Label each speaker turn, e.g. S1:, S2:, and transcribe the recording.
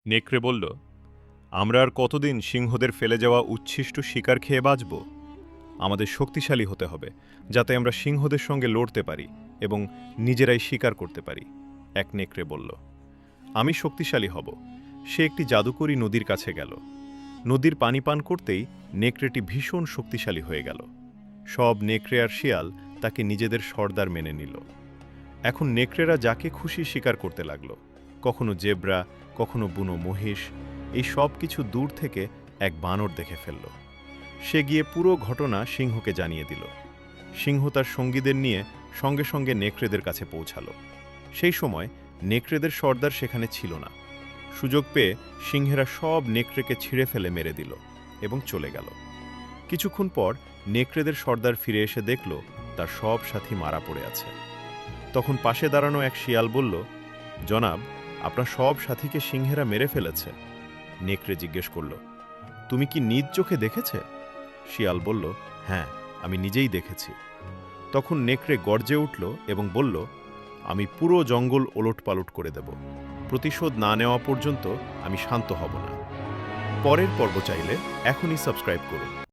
S1: নেকড়ে বলল, আমরা আর কতদিন সিংহদের ফেলে যাওয়া উচ্ছিষ্ট শিকার খেয়ে বাঁচব? আমাদের শক্তিশালী হতে হবে, যাতে আমরা সিংহদের সঙ্গে লড়তে পারি এবং নিজেরাই শিকার করতে পারি। এক নেকড়ে বলল, আমি শক্তিশালী হব। সে একটি জাদুকরী নদীর কাছে গেল। নদীর পানি পান করতেই নেকড়েটি ভীষণ শক্তিশালী হয়ে গেল। সব নেকড়ে আর শিয়াল তাকে নিজেদের সর্দার মেনে নিল। এখন নেকড়েরা যাকে খুশি শিকার করতে লাগল। কখনো জেব্রা, কখনো বুনো মহিষ। এই সব কিছু দূর থেকে এক বানর দেখে ফেলল। সে গিয়ে পুরো ঘটনা সিংহকে জানিয়ে দিল। সিংহ তার সঙ্গীদের নিয়ে সঙ্গে সঙ্গে নেকড়েদের কাছে পৌঁছাল। সেই সময় নেকড়েদের সর্দার সেখানে ছিল না। সুযোগ পেয়ে সিংহেরা সব নেকড়েকে ছিঁড়ে ফেলে মেরে দিল এবং চলে গেল। কিছুক্ষণ পর নেকড়েদের সর্দার ফিরে এসে দেখল তার সব সাথী মারা পড়ে আছে। তখন পাশে দাঁড়ানো এক শিয়াল বলল, জনাব, আপনার সব সাথীকে সিংহেরা মেরে ফেলেছে। নেকড়ে জিজ্ঞেস করল, তুমি কি নিজ চোখে দেখেছে? শিয়াল বলল, হ্যাঁ, আমি নিজেই দেখেছি। তখন নেকড়ে গর্জে উঠল এবং বলল, আমি পুরো জঙ্গল ওলটপালট করে দেব। প্রতিশোধ না নেওয়া পর্যন্ত আমি শান্ত হব না। পরের পর্ব চাইলে এখনই সাবস্ক্রাইব করুন।